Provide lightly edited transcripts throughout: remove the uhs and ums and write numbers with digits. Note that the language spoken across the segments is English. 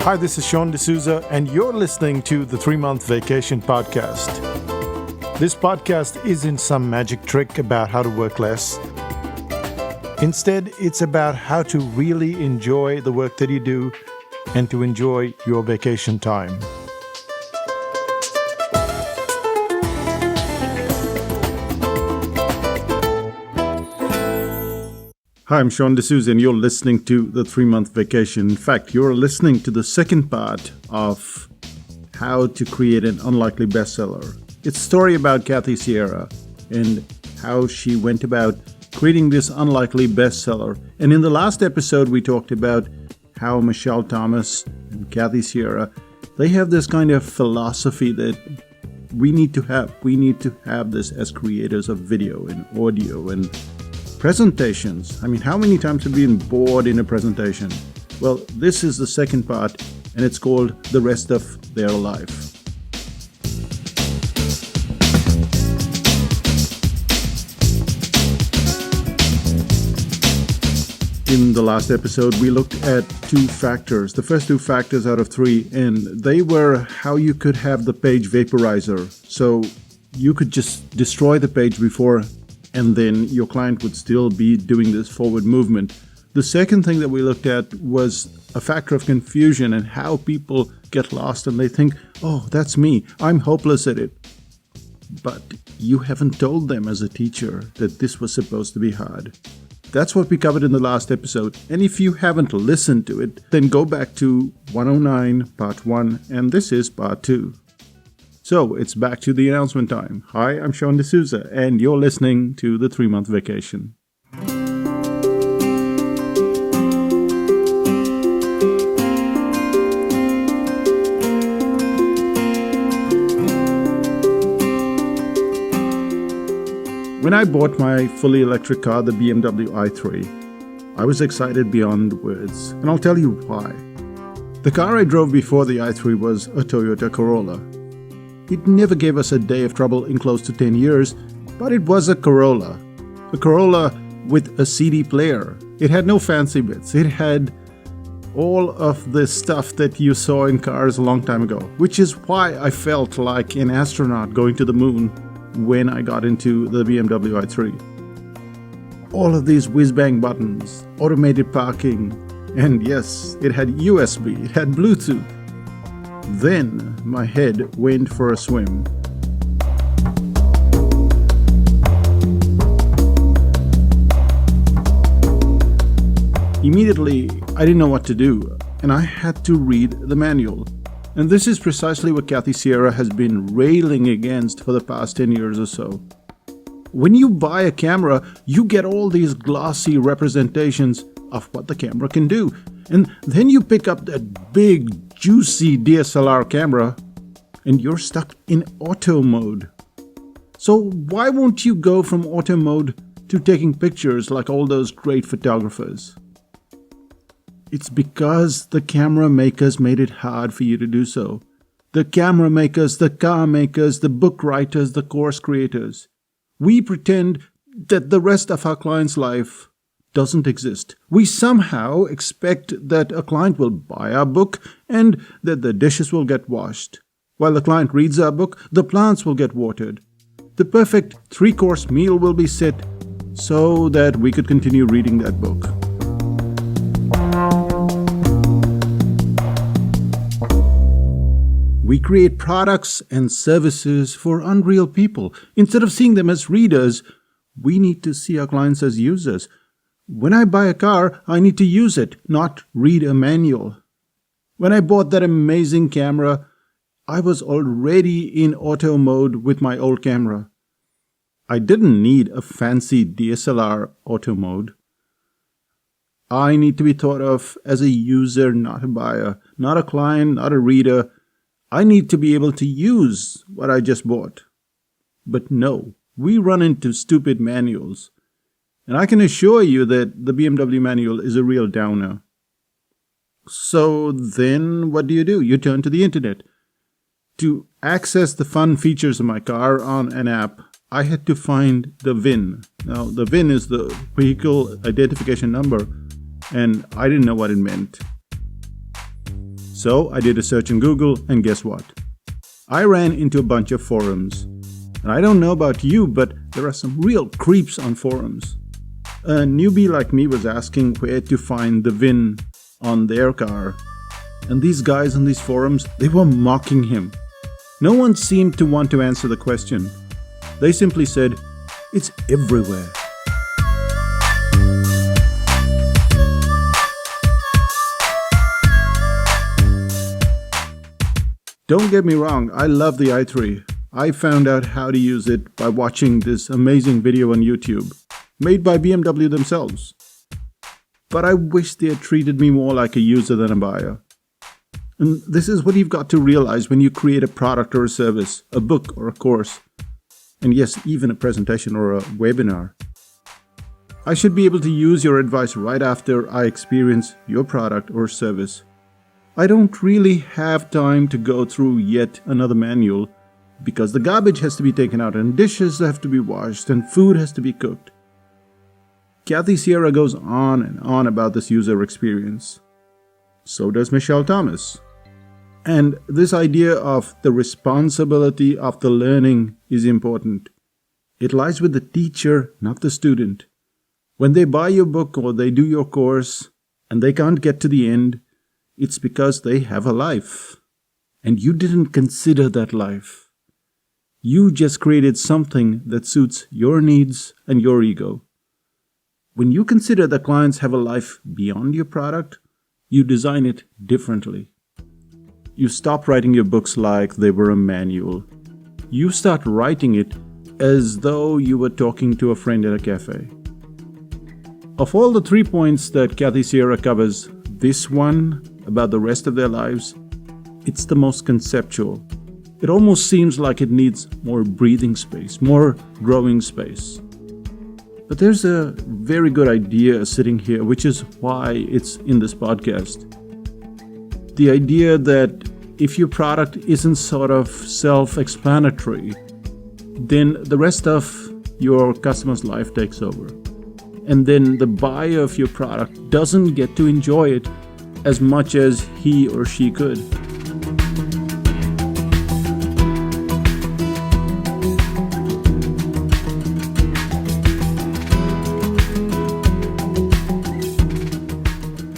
Hi, this is Sean D'Souza, and you're listening to the 3-Month Vacation Podcast. This podcast isn't some magic trick about how to work less. Instead, it's about how to really enjoy the work that you do and to enjoy your vacation time. Hi, I'm Sean D'Souza, and you're listening to the 3-Month Vacation. In fact, you're listening to the second part of how to create an unlikely bestseller. It's a story about Kathy Sierra and how she went about creating this unlikely bestseller. And in the last episode, we talked about how Michelle Thomas and Kathy Sierra, they have this kind of philosophy that we need to have. We need to have this as creators of video and audio and presentations. I mean, how many times have you been bored in a presentation? Well, this is the second part, and it's called The Rest of Their Life. In the last episode, we looked at 2 factors, the first 2 factors out of 3, and they were how you could have the page vaporizer. So you could just destroy the page before, and then your client would still be doing this forward movement. The second thing that we looked at was a factor of confusion and how people get lost and they think, oh, that's me, I'm hopeless at it. But you haven't told them as a teacher that this was supposed to be hard. That's what we covered in the last episode. And if you haven't listened to it, then go back to 109 part 1, and this is part 2. So, it's back to the announcement time. Hi, I'm Sean D'Souza, and you're listening to the 3-Month Vacation. When I bought my fully electric car, the BMW i3, I was excited beyond words, and I'll tell you why. The car I drove before the i3 was a Toyota Corolla. It never gave us a day of trouble in close to 10 years, but it was a Corolla. A Corolla with a CD player. It had no fancy bits. It had all of the stuff that you saw in cars a long time ago, which is why I felt like an astronaut going to the moon when I got into the BMW i3. All of these whiz-bang buttons, automated parking, and yes, it had USB, it had Bluetooth. Then my head went for a swim. Immediately, I didn't know what to do, and I had to read the manual. And this is precisely what Kathy Sierra has been railing against for the past 10 years or so. When you buy a camera, you get all these glossy representations of what the camera can do. And then you pick up that big, juicy DSLR camera, and you're stuck in auto mode. So why won't you go from auto mode to taking pictures like all those great photographers? It's because the camera makers made it hard for you to do so. The camera makers, the car makers, the book writers, the course creators. We pretend that the rest of our client's life doesn't exist. We somehow expect that a client will buy our book and that the dishes will get washed. While the client reads our book, the plants will get watered. The perfect 3-course meal will be set so that we could continue reading that book. We create products and services for unreal people. Instead of seeing them as readers, we need to see our clients as users. When I buy a car, I need to use it, not read a manual. When I bought that amazing camera, I was already in auto mode with my old camera. I didn't need a fancy DSLR auto mode. I need to be thought of as a user, not a buyer, not a client, not a reader. I need to be able to use what I just bought. But no, we run into stupid manuals. And I can assure you that the BMW manual is a real downer. So then what do? You turn to the internet. To access the fun features of my car on an app, I had to find the VIN. Now, the VIN is the vehicle identification number, and I didn't know what it meant. So I did a search in Google, and guess what? I ran into a bunch of forums. And I don't know about you, but there are some real creeps on forums. A newbie like me was asking where to find the VIN on their car. And these guys on these forums, they were mocking him. No one seemed to want to answer the question. They simply said, "It's everywhere." Don't get me wrong, I love the i3. I found out how to use it by watching this amazing video on YouTube, made by BMW themselves. But I wish they had treated me more like a user than a buyer. And this is what you've got to realize when you create a product or a service, a book or a course, and yes, even a presentation or a webinar. I should be able to use your advice right after I experience your product or service. I don't really have time to go through yet another manual because the garbage has to be taken out and dishes have to be washed and food has to be cooked. Kathy Sierra goes on and on about this user experience. So does Michelle Thomas. And this idea of the responsibility of the learning is important. It lies with the teacher, not the student. When they buy your book or they do your course and they can't get to the end, it's because they have a life. And you didn't consider that life. You just created something that suits your needs and your ego. When you consider that clients have a life beyond your product, you design it differently. You stop writing your books like they were a manual. You start writing it as though you were talking to a friend at a cafe. Of all the 3 points that Kathy Sierra covers, this one, about the rest of their lives, it's the most conceptual. It almost seems like it needs more breathing space, more growing space. But there's a very good idea sitting here, which is why it's in this podcast. The idea that if your product isn't sort of self-explanatory, then the rest of your customer's life takes over. And then the buyer of your product doesn't get to enjoy it as much as he or she could.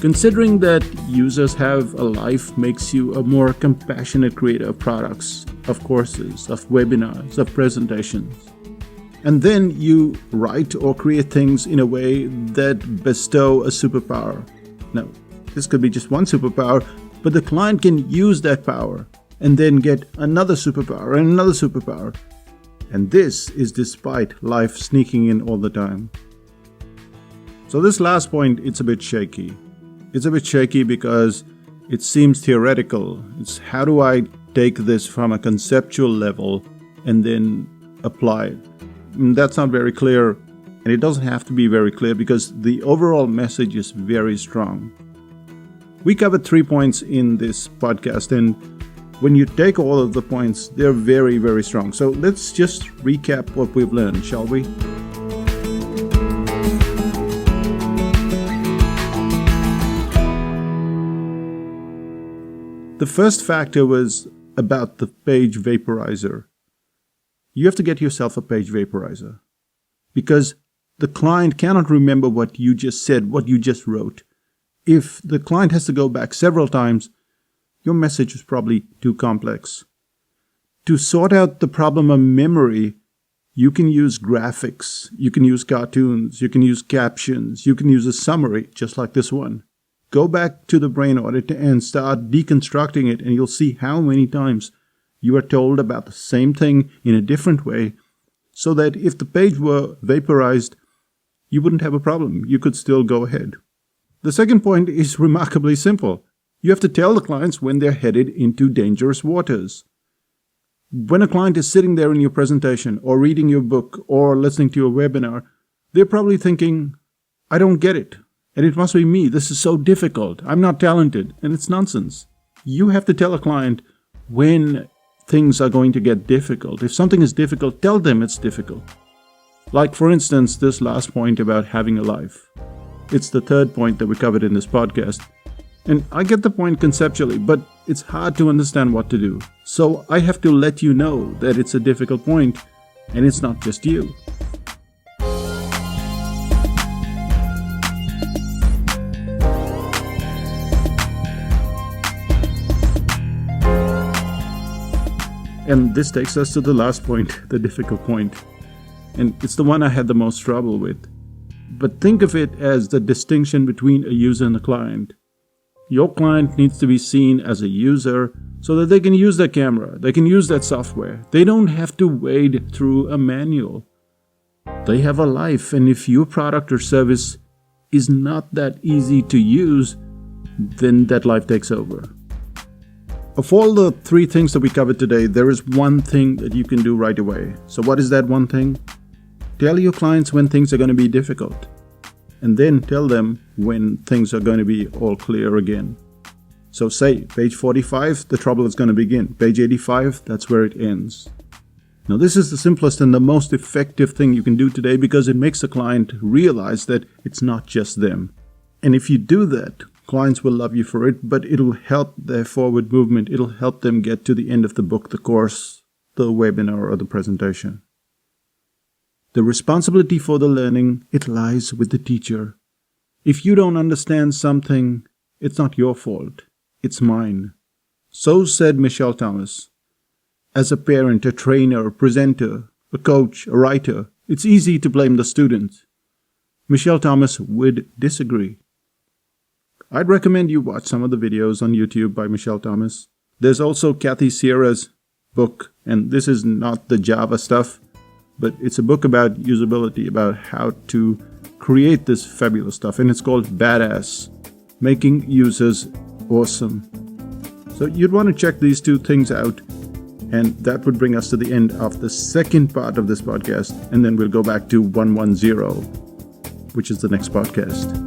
Considering that users have a life makes you a more compassionate creator of products, of courses, of webinars, of presentations. And then you write or create things in a way that bestow a superpower. Now, this could be just one superpower, but the client can use that power and then get another superpower and another superpower. And this is despite life sneaking in all the time. So this last point, it's a bit shaky. It's a bit shaky because it seems theoretical. It's how do I take this from a conceptual level and then apply it? And that's not very clear, and it doesn't have to be very clear because the overall message is very strong. We covered 3 points in this podcast, and when you take all of the points, they're very, very strong. So let's just recap what we've learned, shall we? The first factor was about the page vaporizer. You have to get yourself a page vaporizer because the client cannot remember what you just said, what you just wrote. If the client has to go back several times, your message is probably too complex. To sort out the problem of memory, you can use graphics, you can use cartoons, you can use captions, you can use a summary, just like this one. Go back to the brain audit and start deconstructing it, and you'll see how many times you are told about the same thing in a different way, so that if the page were vaporized, you wouldn't have a problem. You could still go ahead. The second point is remarkably simple. You have to tell the clients when they're headed into dangerous waters. When a client is sitting there in your presentation, or reading your book, or listening to your webinar, they're probably thinking, I don't get it. And it must be me. This is so difficult. I'm not talented. And it's nonsense. You have to tell a client when things are going to get difficult. If something is difficult, tell them it's difficult. Like, for instance, this last point about having a life. It's the third point that we covered in this podcast. And I get the point conceptually, but it's hard to understand what to do. So I have to let you know that it's a difficult point, and it's not just you. And this takes us to the last point, the difficult point. And it's the one I had the most trouble with. But think of it as the distinction between a user and a client. Your client needs to be seen as a user so that they can use that camera, they can use that software. They don't have to wade through a manual. They have a life, and if your product or service is not that easy to use, then that life takes over. Of all the 3 things that we covered today, there is one thing that you can do right away. So what is that one thing? Tell your clients when things are going to be difficult. And then tell them when things are going to be all clear again. So say, page 45, the trouble is going to begin. Page 85, that's where it ends. Now this is the simplest and the most effective thing you can do today because it makes the client realize that it's not just them. And if you do that, clients will love you for it, but it'll help their forward movement. It'll help them get to the end of the book, the course, the webinar, or the presentation. The responsibility for the learning, it lies with the teacher. If you don't understand something, it's not your fault. It's mine. So said Michelle Thomas. As a parent, a trainer, a presenter, a coach, a writer, it's easy to blame the student. Michelle Thomas would disagree. I'd recommend you watch some of the videos on YouTube by Michelle Thomas. There's also Kathy Sierra's book, and this is not the Java stuff, but it's a book about usability, about how to create this fabulous stuff, and it's called Badass, Making Users Awesome. So you'd want to check these 2 things out, and that would bring us to the end of the second part of this podcast, and then we'll go back to 110, which is the next podcast.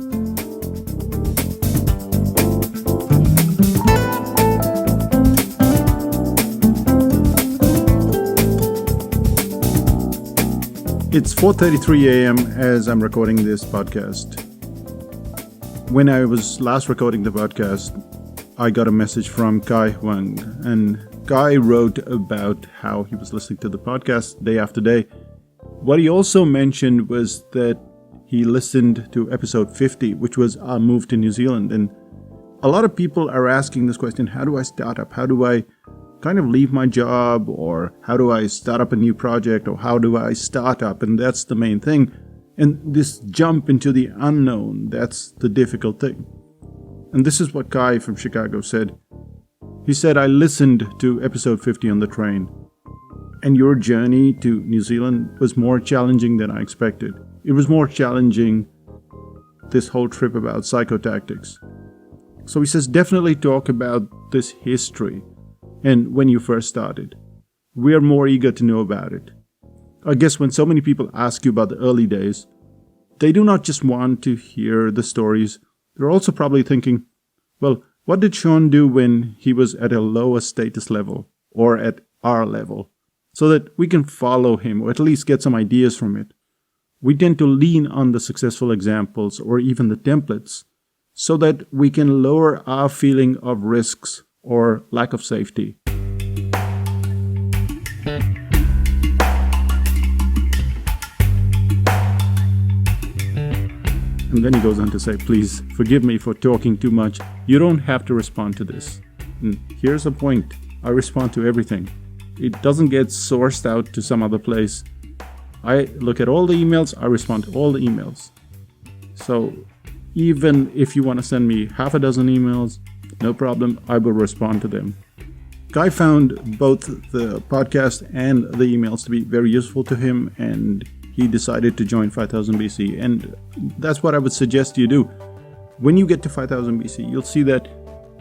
It's 4:33 a.m. as I'm recording this podcast. When I was last recording the podcast, I got a message from Kai Huang, and Kai wrote about how he was listening to the podcast day after day. What he also mentioned was that he listened to episode 50, which was our move to New Zealand. And a lot of people are asking this question, how do I start up? How do I kind of leave my job, or how do I start up a new project, or how do I start up? And that's the main thing. And this jump into the unknown, that's the difficult thing. And this is what Kai from Chicago said. He said, I listened to episode 50 on the train, and your journey to New Zealand was more challenging than I expected. It was more challenging, this whole trip about psychotactics. So he says, definitely talk about this history and when you first started. We are more eager to know about it. I guess when so many people ask you about the early days, they do not just want to hear the stories. They're also probably thinking, well, what did Sean do when he was at a lower status level or at our level? So that we can follow him or at least get some ideas from it. We tend to lean on the successful examples or even the templates so that we can lower our feeling of risks or lack of safety. And then he goes on to say, please forgive me for talking too much. You don't have to respond to this. And here's the point. I respond to everything. It doesn't get sourced out to some other place. I look at all the emails, I respond to all the emails. So even if you want to send me half a dozen emails, no problem, I will respond to them. Guy found both the podcast and the emails to be very useful to him, and he decided to join 5000 BC. And that's what I would suggest you do. When you get to 5000 BC, you'll see that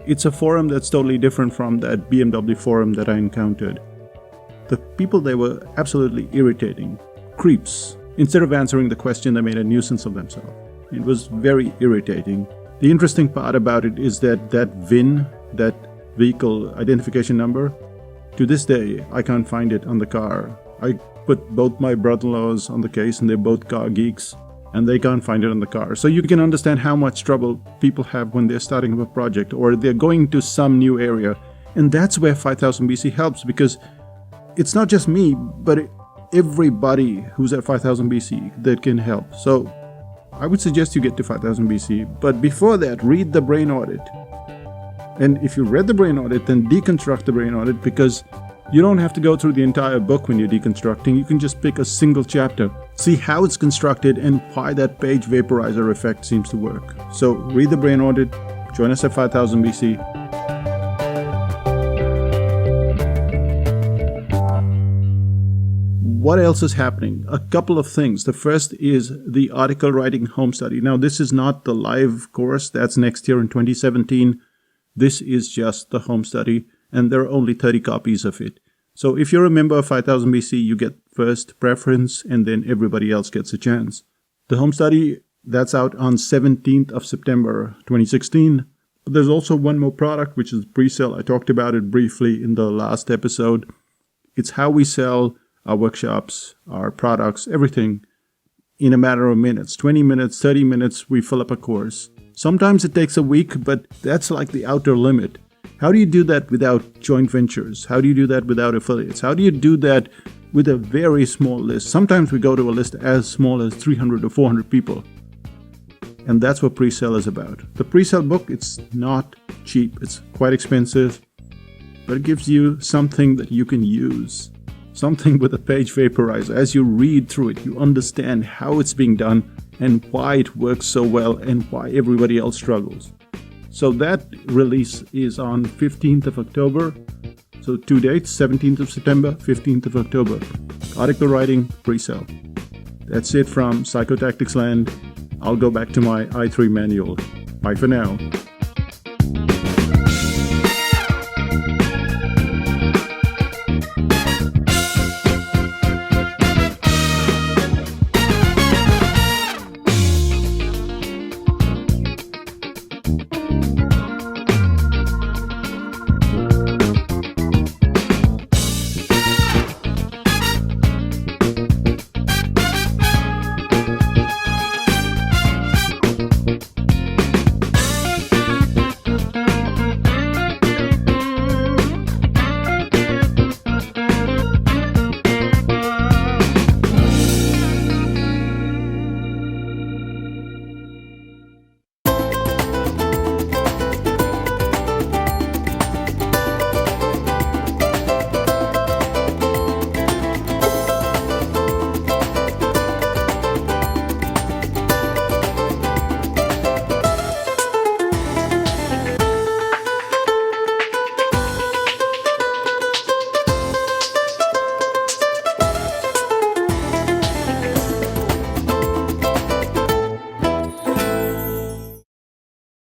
it's a forum that's totally different from that BMW forum that I encountered. The people there were absolutely irritating, creeps. Instead of answering the question, they made a nuisance of themselves. It was very irritating. The interesting part about it is that VIN, that vehicle identification number, to this day, I can't find it on the car. I put both my brother-in-laws on the case, and they're both car geeks, and they can't find it in the car. So you can understand how much trouble people have when they're starting up a project or they're going to some new area. And that's where 5000 BC helps, because it's not just me, but everybody who's at 5000 BC that can help. So I would suggest you get to 5000 BC. But before that, read the brain audit. And if you read the brain audit, then deconstruct the brain audit, because you don't have to go through the entire book when you're deconstructing. You can just pick a single chapter, see how it's constructed, and why that page vaporizer effect seems to work. So read the brain audit, join us at 5000 BC. What else is happening? A couple of things. The first is the article writing home study. Now, this is not the live course. That's next year in 2017. This is just the home study, and there are only 30 copies of it. So if you're a member of 5000 BC, you get first preference, and then everybody else gets a chance. The home study, that's out on 17th of September 2016. But there's also one more product, which is pre-sale. I talked about it briefly in the last episode. It's how we sell our workshops, our products, everything in a matter of minutes. 20 minutes, 30 minutes, we fill up a course. Sometimes it takes a week, but that's like the outer limit. How do you do that without joint ventures? How do you do that without affiliates? How do you do that with a very small list? Sometimes we go to a list as small as 300 or 400 people. And that's what pre-sale is about. The pre-sale book, it's not cheap. It's quite expensive, but it gives you something that you can use. Something with a page vaporizer. As you read through it, you understand how it's being done and why it works so well and why everybody else struggles. So that release is on 15th of October. So 2 dates, 17th of September, 15th of October. Article writing, pre-sale. That's it from Psychotactics Land. I'll go back to my I3 manual. Bye for now.